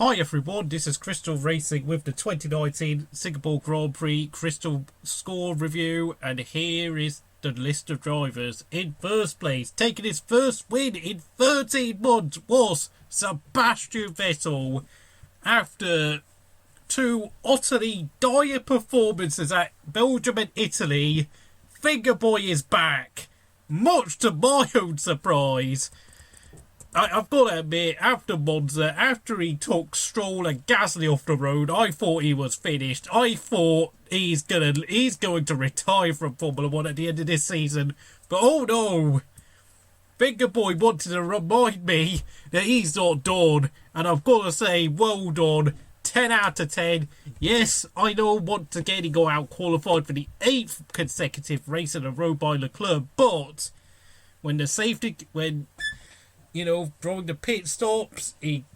Hi everyone, this is Crystal Racing with the 2019 Singapore Grand Prix Crystal score review, and here is the list of drivers. In first place, taking his first win in 13 months, was Sebastian Vettel. After two utterly dire performances at Belgium and Italy, Fingerboy is back, much to my own surprise. I've got to admit, after Monza, after he took Stroll and Gasly off the road, I thought he was finished. I thought he's going to retire from Formula 1 at the end of this season. But oh no, Fingerboy wanted to remind me that he's not done. And I've got to say, well done. 10 out of 10. Yes, I know once again he got out qualified for the 8th consecutive race in a row by Leclerc. But when during the pit stops, he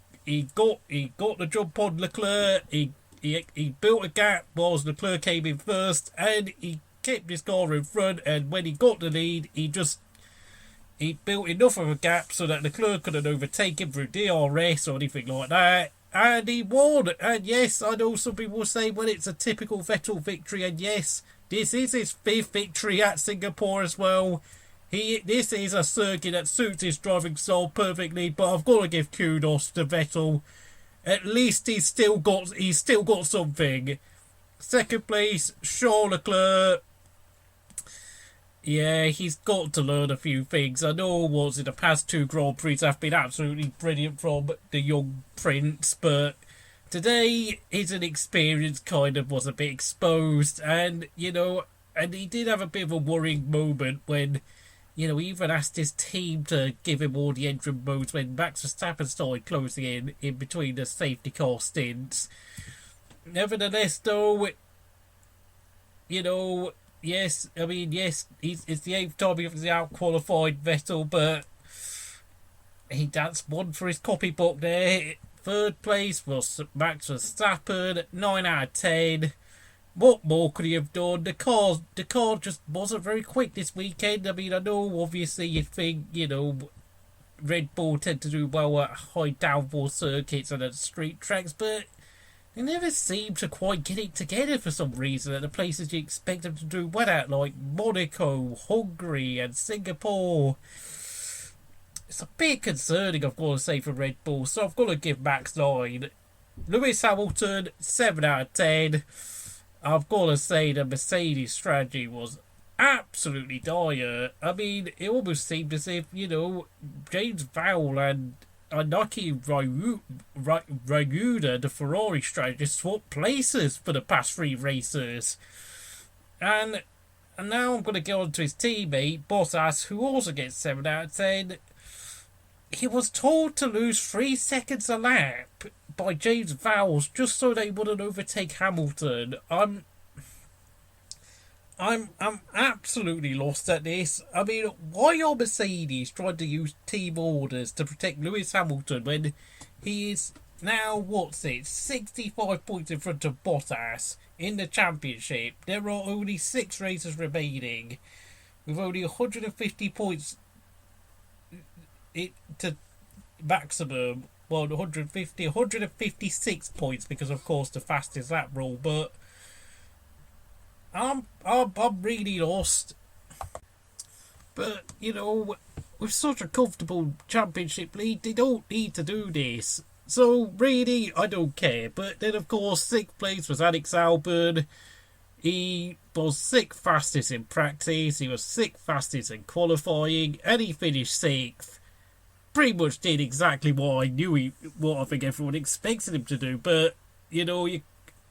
got the jump on Leclerc. He built a gap whilst Leclerc came in first, and he kept his car in front. And when he got the lead, he built enough of a gap so that Leclerc couldn't overtake him through DRS or anything like that. And he won. And yes, I know some people say, well, it's a typical Vettel victory. And yes, this is his 5th victory at Singapore as well. This is a circuit that suits his driving style perfectly, but I've got to give kudos to Vettel. At least he's still got something. Second place, Charles Leclerc. Yeah, he's got to learn a few things. I know in the past 2 Grand Prix have been absolutely brilliant from the young prince, but today his inexperience kind of was a bit exposed, and he did have a bit of a worrying moment when he even asked his team to give him all the engine modes when Max Verstappen started closing in between the safety car stints. Nevertheless, though, yes, it's the 8th time he's out-qualified Vettel, but that's one for his copybook there. Third place was Max Verstappen, 9 out of 10. What more could he have done? The car just wasn't very quick this weekend. I mean, I know obviously you think, Red Bull tend to do well at high downforce circuits and at street tracks, but they never seem to quite get it together for some reason at the places you expect them to do well at, like Monaco, Hungary and Singapore. It's a bit concerning, I've got to say, for Red Bull, so I've got to give Max 9. Lewis Hamilton, 7 out of 10. I've got to say the Mercedes strategy was absolutely dire. I mean, it almost seemed as if, James Vowell and Naki Ryuda, the Ferrari strategist, swapped places for the past 3 races. And now I'm going to go on to his teammate, Bottas, who also gets 7 out of 10. He was told to lose 3 seconds a lap by James Vowles just so they wouldn't overtake Hamilton. I'm absolutely lost at this. I mean, why are Mercedes trying to use team orders to protect Lewis Hamilton when he is now, 65 points in front of Bottas in the championship? There are only 6 races remaining with only 150 points to maximum. Well, 156 points, because of course the fastest lap rule. But I'm really lost. But with such a comfortable championship lead, they don't need to do this. So really, I don't care. But then of course, 6th place was Alex Albon. He was 6th fastest in practice. He was 6th fastest in qualifying, and he finished 6th. Pretty much did exactly what I think everyone expected him to do. But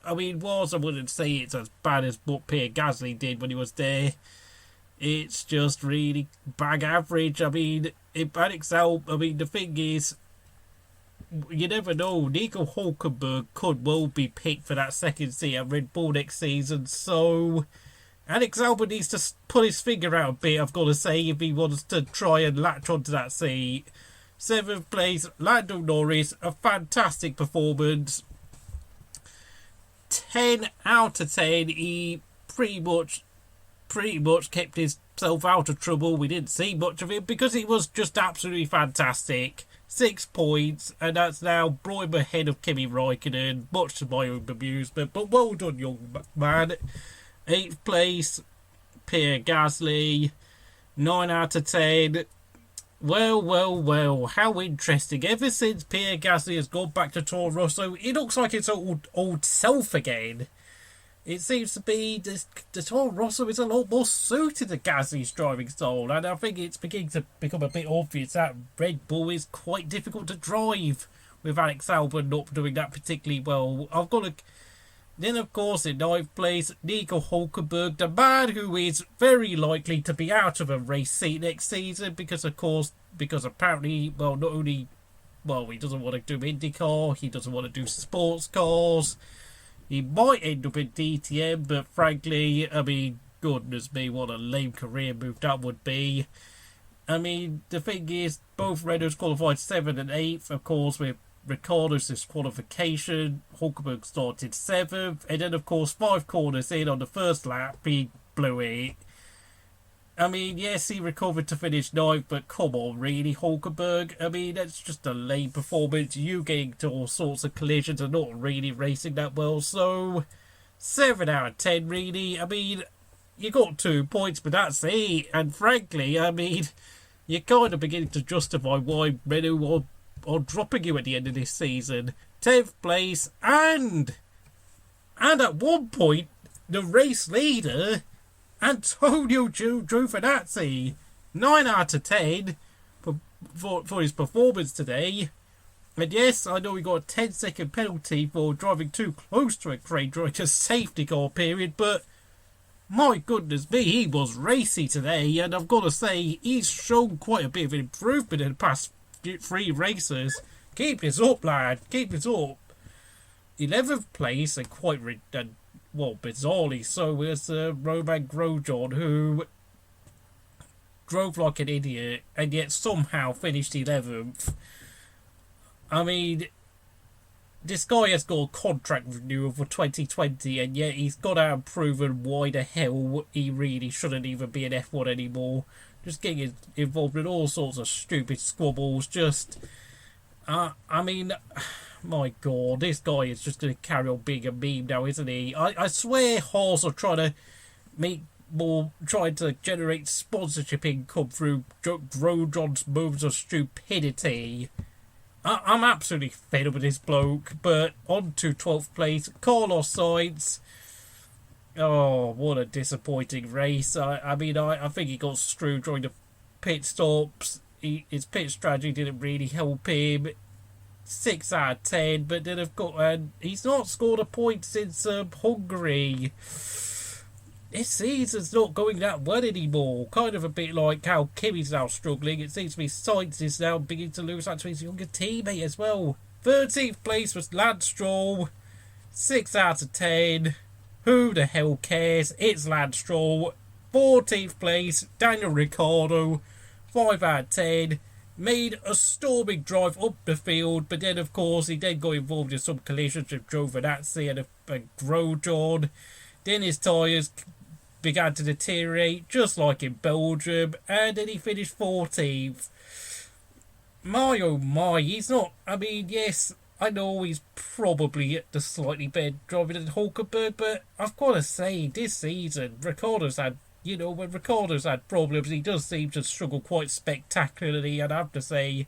whilst I wouldn't say it's as bad as what Pierre Gasly did when he was there, it's just really bag average. I mean, the thing is, you never know. Nico Hulkenberg could well be picked for that 2nd seat at Red Bull next season. So Alex Albon needs to put his finger out a bit, I've got to say, if he wants to try and latch onto that seat. 7th place, Lando Norris, a fantastic performance. 10 out of 10. He pretty much kept himself out of trouble. We didn't see much of him because he was just absolutely fantastic. 6 points, and that's now brought him ahead of Kimi Räikkönen, much to my own amusement. But well done, young man. 8th place, Pierre Gasly, 9 out of 10. Well, how interesting. Ever since Pierre Gasly has gone back to Toro Rosso, it looks like its old self again. It seems to be the Toro Rosso is a lot more suited to Gasly's driving style, and I think it's beginning to become a bit obvious that Red Bull is quite difficult to drive with Alex Albon not doing that particularly well. Then, of course, in 9th place, Nico Hulkenberg, the man who is very likely to be out of a race seat next season because apparently, well, not only, well, he doesn't want to do IndyCar, he doesn't want to do sports cars. He might end up in DTM, but frankly, I mean, goodness me, what a lame career move that would be. I mean, the thing is, both Renaults qualified 7th and 8th, of course, with Ricciardo's disqualification. Hulkenberg started 7th, and then, of course, 5 corners in on the first lap, he blew it. I mean, yes, he recovered to finish 9th, but come on, really, Hulkenberg? I mean, that's just a lame performance. You getting to all sorts of collisions and not really racing that well. So, 7 out of 10, really. I mean, you got 2 points, but that's it. And frankly, I mean, you're kind of beginning to justify why Renault are dropping you at the end of this season. 10th place, and at one point, the race leader, Antonio Giovinazzi, 9 out of 10 for his performance today. And yes, I know we got a 10-second penalty for driving too close to a crane during a safety car period, but my goodness me, he was racy today, and I've got to say, he's shown quite a bit of improvement in the past 3 races. Keep this up, lad, keep this up. 11th place, and quite bizarrely so, was Romain Grosjean, who drove like an idiot and yet somehow finished 11th. I mean, this guy has got a contract renewal for 2020, and yet he's got out and proven why the hell he really shouldn't even be an F1 anymore. Just getting involved in all sorts of stupid squabbles. I mean, my God, this guy is just going to carry on being a meme now, isn't he? I swear Haas are trying to generate sponsorship income through Grosjean's moves of stupidity. I'm absolutely fed up with this bloke, but on to 12th place, Carlos Sainz. Oh, what a disappointing race. I mean, I think he got screwed during the pit stops. His pit strategy didn't really help him. 6 out of 10, but then he's not scored a point since Hungary. This season's not going that well anymore. Kind of a bit like how Kimi's now struggling. It seems to me Sainz is now beginning to lose out to his younger teammate as well. 13th place was Lance Stroll. 6 out of 10. Who the hell cares? It's Lance Stroll. 14th place, Daniel Ricciardo. 5 out of 10. Made a storming drive up the field, but then, of course, he then got involved in some collisions with Giovinazzi and Grosjean. Then his tyres began to deteriorate, just like in Belgium, and then he finished 14th. My oh my, he's not... I mean, yes, I know he's probably the slightly better driver than Hulkenberg, but I've got to say, this season, Ricciardo's had... You know, when Ricciardo's had problems, he does seem to struggle quite spectacularly, and I have to say,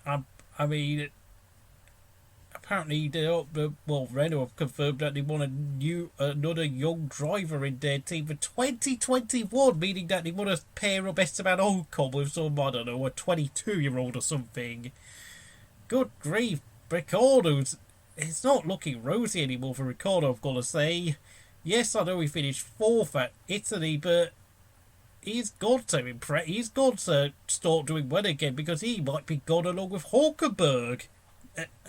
I mean, apparently Renault have confirmed that they want another young driver in their team for 2021, meaning that they want to pair up Esteban Ocon with some, I don't know, a 22-year-old or something. Good grief, Ricciardo's, it's not looking rosy anymore for Ricciardo, I've got to say. Yes, I know he finished 4th at Italy, but he's got to impress. He's got to start doing well again, because he might be gone along with Hulkenberg.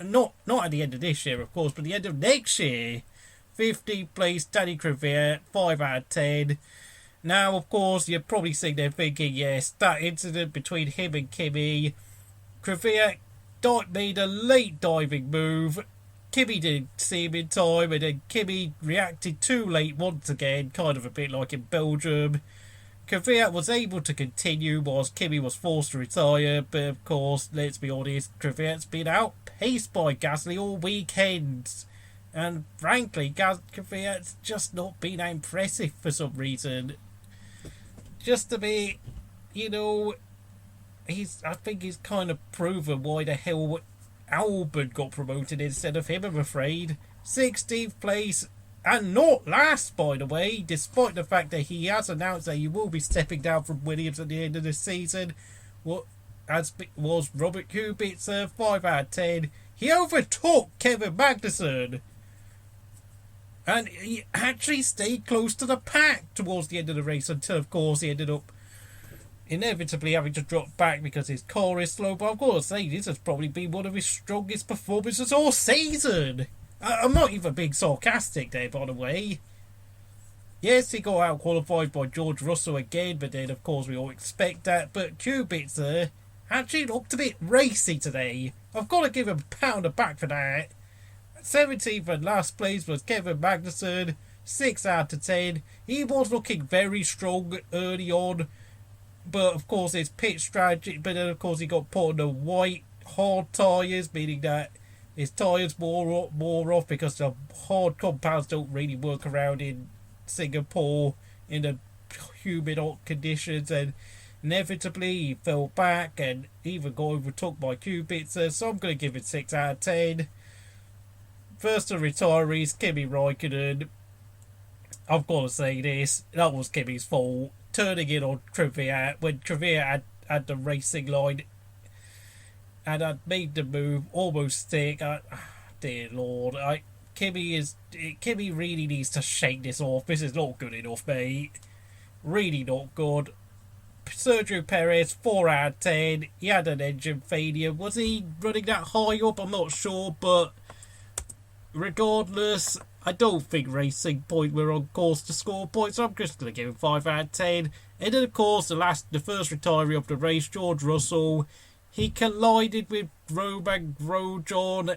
Not at the end of this year, of course, but the end of next year. 15th place, Danny Kvyat, 5 out of 10. Now, of course, you're probably sitting there thinking, yes, that incident between him and Kimi. Kvyat made a late diving move. Kimi didn't see him in time, and then Kimi reacted too late once again, kind of a bit like in Belgium. Kvyat was able to continue whilst Kimi was forced to retire, but of course, let's be honest, Kvyat's been outpaced by Gasly all weekend. And frankly, Kvyat's just not been impressive for some reason. Just to be, you know, I think he's kind of proven why the hell Albon got promoted instead of him, I'm afraid. 16th place, and not last, by the way, despite the fact that he has announced that he will be stepping down from Williams at the end of the season. What as was Robert Kubica, 5 out of 10. He overtook Kevin Magnussen. And he actually stayed close to the pack towards the end of the race until, of course, he ended up inevitably having to drop back because his car is slow. But I've got to say, this has probably been one of his strongest performances all season. I'm not even being sarcastic there, by the way. Yes, he got out qualified by George Russell again, but then, of course, we all expect that. But Kubica actually looked a bit racy today. I've got to give him a pat on the back for that. 17th and last place was Kevin Magnussen, 6 out of 10. He was looking very strong early on, but of course his pit strategy, but then of course he got put on the white hard tyres, meaning that his tyres more off because the hard compounds don't really work around in Singapore in the humid hot conditions, and inevitably he fell back and even got overtook by Kubica, so I'm going to give it 6 out of 10. First of retirees, Kimi Raikkonen. I've got to say this, that was Kimi's fault. Turning in on Kvyat when Kvyat had the racing line and had made the move, almost stick. Dear Lord, Kimi really needs to shake this off. This is not good enough, mate. Really not good. Sergio Perez, 4 out of 10. He had an engine failure. Was he running that high up? I'm not sure, but regardless, I don't think Racing Point were on course to score points, so I'm just going to give him 5 out of 10. And then, of course, the first retiree of the race, George Russell, he collided with Romain Grosjean.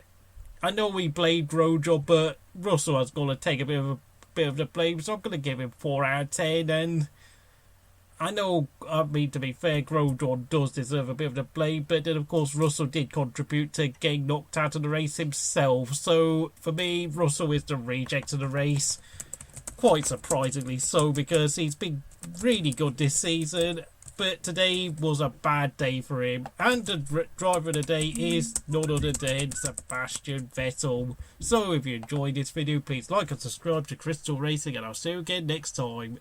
I know we blamed Grosjean, but Russell has got to take a bit of the blame, so I'm going to give him 4 out of 10. And I know, I mean, to be fair, Grosjean does deserve a bit of the blame, but then, of course, Russell did contribute to getting knocked out of the race himself. So, for me, Russell is the reject of the race. Quite surprisingly so, because he's been really good this season, but today was a bad day for him. And the driver of the day is none other than Sebastian Vettel. So, if you enjoyed this video, please like and subscribe to Crystal Racing, and I'll see you again next time.